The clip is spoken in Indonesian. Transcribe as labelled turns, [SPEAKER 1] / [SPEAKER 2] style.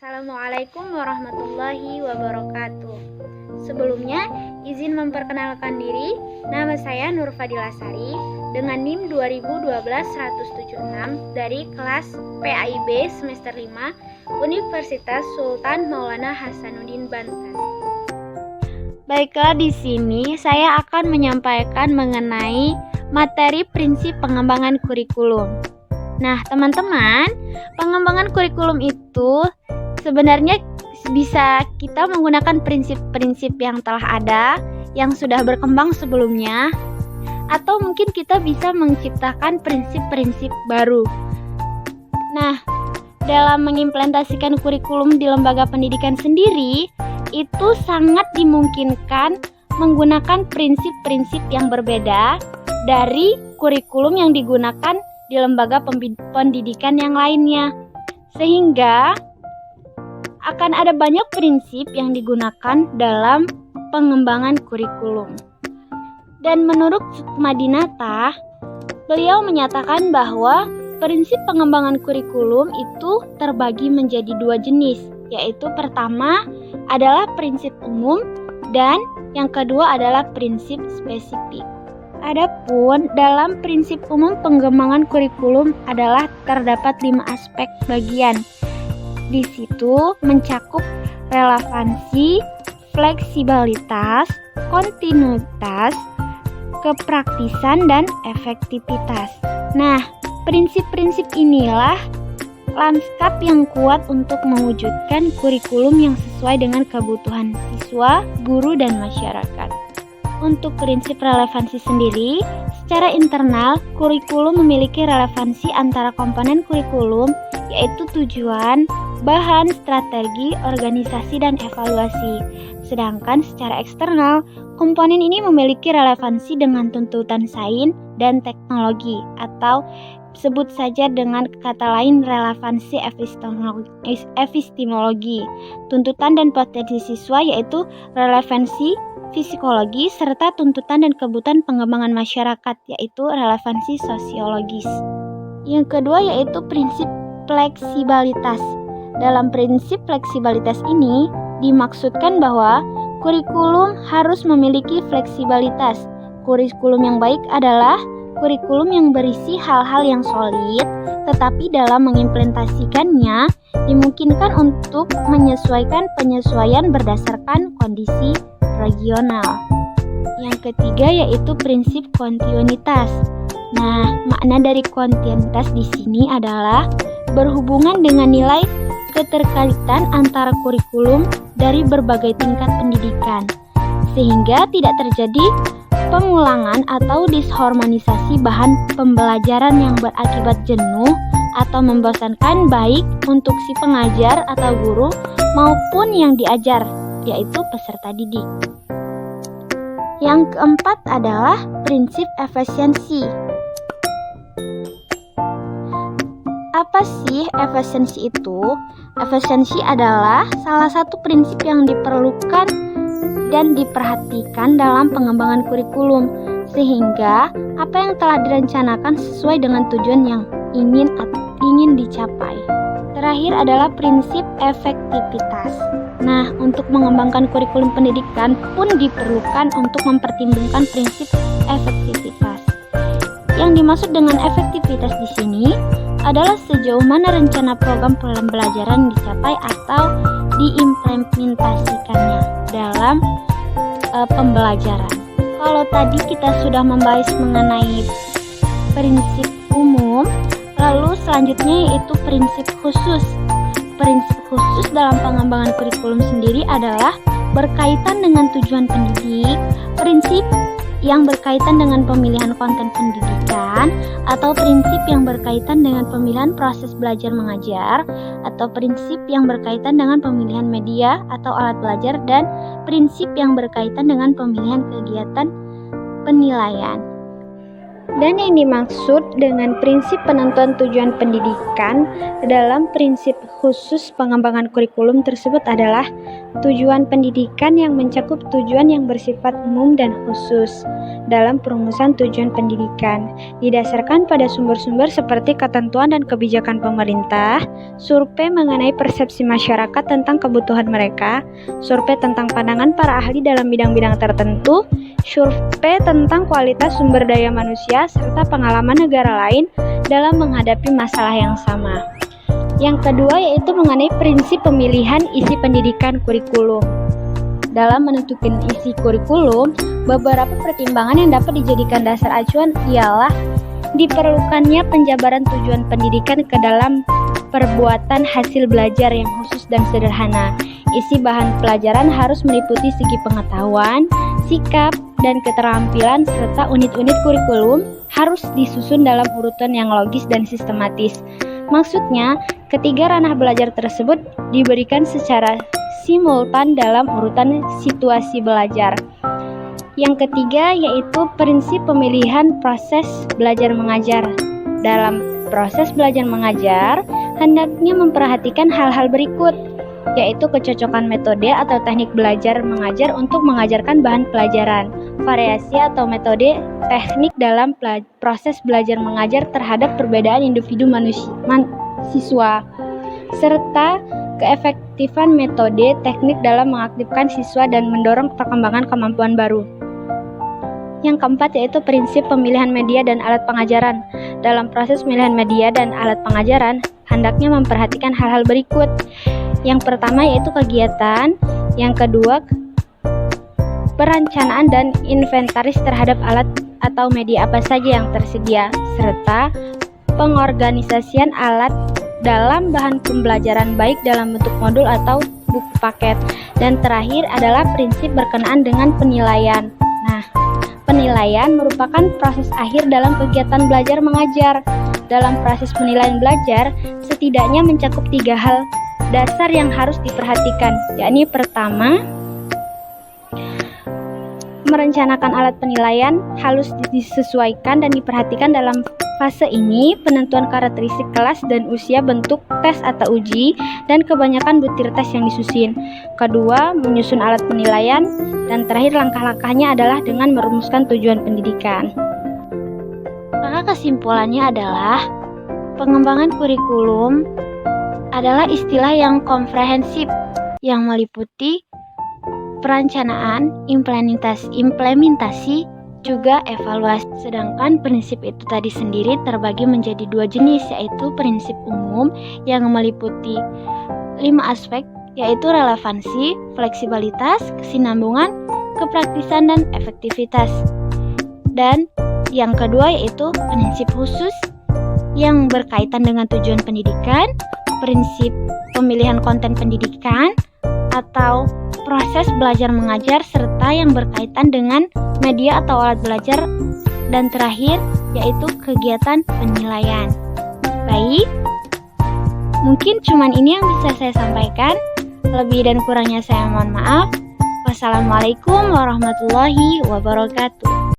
[SPEAKER 1] Assalamualaikum warahmatullahi wabarakatuh. Sebelumnya, izin memperkenalkan diri. Nama saya Nur Fadila Sari dengan NIM 2012-176 dari kelas PAIB semester 5 Universitas Sultan Maulana Hasanuddin Banten. Baiklah, di sini saya akan menyampaikan mengenai materi prinsip pengembangan kurikulum. Nah, teman-teman, pengembangan kurikulum itu sebenarnya bisa kita menggunakan prinsip-prinsip yang telah ada, yang sudah berkembang sebelumnya, atau mungkin kita bisa menciptakan prinsip-prinsip baru. Nah, dalam mengimplementasikan kurikulum di lembaga pendidikan sendiri, itu sangat dimungkinkan menggunakan prinsip-prinsip yang berbeda dari kurikulum yang digunakan di lembaga pendidikan yang lainnya. Sehingga akan ada banyak prinsip yang digunakan dalam pengembangan kurikulum. Dan menurut Sukmadinata, beliau menyatakan bahwa prinsip pengembangan kurikulum itu terbagi menjadi dua jenis, yaitu pertama adalah prinsip umum dan yang kedua adalah prinsip spesifik. Adapun dalam prinsip umum pengembangan kurikulum adalah terdapat 5 aspek bagian. Di situ mencakup relevansi, fleksibilitas, kontinuitas, kepraktisan, dan efektivitas. Nah, prinsip-prinsip inilah lanskap yang kuat untuk mewujudkan kurikulum yang sesuai dengan kebutuhan siswa, guru, dan masyarakat. Untuk prinsip relevansi sendiri, secara internal, kurikulum memiliki relevansi antara komponen kurikulum, yaitu tujuan, bahan, strategi, organisasi, dan evaluasi. Sedangkan secara eksternal, komponen ini memiliki relevansi dengan tuntutan sains dan teknologi, atau sebut saja dengan kata lain relevansi epistemologi, tuntutan dan potensi siswa, yaitu relevansi psikologi, serta tuntutan dan kebutuhan pengembangan masyarakat, yaitu relevansi sosiologis. Yang kedua yaitu prinsip fleksibilitas. Dalam prinsip fleksibilitas ini dimaksudkan bahwa kurikulum harus memiliki fleksibilitas. Kurikulum yang baik adalah kurikulum yang berisi hal-hal yang solid, tetapi dalam mengimplementasikannya dimungkinkan untuk menyesuaikan penyesuaian berdasarkan kondisi regional. Yang ketiga yaitu prinsip kontinuitas. Nah, makna dari kontinuitas di sini adalah berhubungan dengan nilai keterkaitan antara kurikulum dari berbagai tingkat pendidikan, sehingga tidak terjadi pengulangan atau disharmonisasi bahan pembelajaran yang berakibat jenuh atau membosankan baik untuk si pengajar atau guru maupun yang diajar, yaitu peserta didik. Yang keempat adalah prinsip efisiensi. Apa sih efisiensi itu? Efisiensi adalah salah satu prinsip yang diperlukan dan diperhatikan dalam pengembangan kurikulum, sehingga apa yang telah direncanakan sesuai dengan tujuan yang ingin dicapai. Terakhir adalah prinsip efektivitas. Nah, untuk mengembangkan kurikulum pendidikan pun diperlukan untuk mempertimbangkan prinsip efektivitas. Yang dimaksud dengan efektivitas di sini adalah sejauh mana rencana program pembelajaran dicapai atau diimplementasikannya dalam pembelajaran. Kalau tadi kita sudah membahas mengenai prinsip umum, lalu selanjutnya yaitu prinsip khusus. Prinsip khusus dalam pengembangan kurikulum sendiri adalah berkaitan dengan tujuan pendidik, prinsip yang berkaitan dengan pemilihan konten pendidikan, atau prinsip yang berkaitan dengan pemilihan proses belajar mengajar, atau prinsip yang berkaitan dengan pemilihan media atau alat belajar, dan prinsip yang berkaitan dengan pemilihan kegiatan penilaian. Dan yang dimaksud dengan prinsip penentuan tujuan pendidikan dalam prinsip khusus pengembangan kurikulum tersebut adalah tujuan pendidikan yang mencakup tujuan yang bersifat umum dan khusus. dalam perumusan tujuan pendidikan. Didasarkan pada sumber-sumber seperti ketentuan dan kebijakan pemerintah, survei mengenai persepsi masyarakat tentang kebutuhan mereka, survei tentang pandangan para ahli dalam bidang-bidang tertentu, survei tentang kualitas sumber daya manusia, serta pengalaman negara lain dalam menghadapi masalah yang sama. Yang kedua yaitu mengenai prinsip pemilihan isi pendidikan kurikulum. Dalam menentukan isi kurikulum, beberapa pertimbangan yang dapat dijadikan dasar acuan ialah diperlukannya penjabaran tujuan pendidikan ke dalam perbuatan hasil belajar yang khusus dan sederhana. Isi bahan pelajaran harus meliputi segi pengetahuan, sikap, dan keterampilan serta unit-unit kurikulum harus disusun dalam urutan yang logis dan sistematis. Maksudnya, ketiga ranah belajar tersebut diberikan secara simultan dalam urutan situasi belajar. Yang ketiga yaitu prinsip pemilihan proses belajar mengajar. Dalam proses belajar mengajar, hendaknya memperhatikan hal-hal berikut, yaitu kecocokan metode atau teknik belajar mengajar untuk mengajarkan bahan pelajaran, variasi atau metode teknik dalam proses belajar mengajar terhadap perbedaan individu siswa, serta keefektifan metode teknik dalam mengaktifkan siswa dan mendorong perkembangan kemampuan baru. Yang keempat yaitu prinsip pemilihan media dan alat pengajaran. Dalam proses pemilihan media dan alat pengajaran, hendaknya memperhatikan hal-hal berikut. Yang pertama yaitu kegiatan, yang kedua perencanaan dan inventaris terhadap alat atau media apa saja yang tersedia, serta pengorganisasian alat dalam bahan pembelajaran baik dalam bentuk modul atau buku paket. Dan terakhir adalah prinsip berkenaan dengan penilaian. Nah, penilaian merupakan proses akhir dalam kegiatan belajar mengajar. Dalam proses penilaian belajar, setidaknya mencakup 3 hal dasar yang harus diperhatikan, yakni pertama, merencanakan alat penilaian harus disesuaikan dan diperhatikan dalam fase ini penentuan karakteristik kelas dan usia bentuk tes atau uji dan kebanyakan butir tes yang disusun. Kedua, menyusun alat penilaian, dan terakhir langkah-langkahnya adalah dengan merumuskan tujuan pendidikan. Maka kesimpulannya adalah pengembangan kurikulum adalah istilah yang komprehensif yang meliputi perencanaan, implementasi, juga evaluasi. Sedangkan prinsip itu tadi sendiri terbagi menjadi 2 jenis, yaitu prinsip umum yang meliputi 5 aspek, yaitu relevansi, fleksibilitas, kesinambungan, kepraktisan, dan efektivitas. Dan yang kedua yaitu prinsip khusus yang berkaitan dengan tujuan pendidikan, prinsip pemilihan konten pendidikan atau proses belajar mengajar, serta yang berkaitan dengan media atau alat belajar, dan terakhir yaitu kegiatan penilaian. Baik, mungkin cuman ini yang bisa saya sampaikan. Lebih dan kurangnya saya mohon maaf. Wassalamualaikum warahmatullahi wabarakatuh.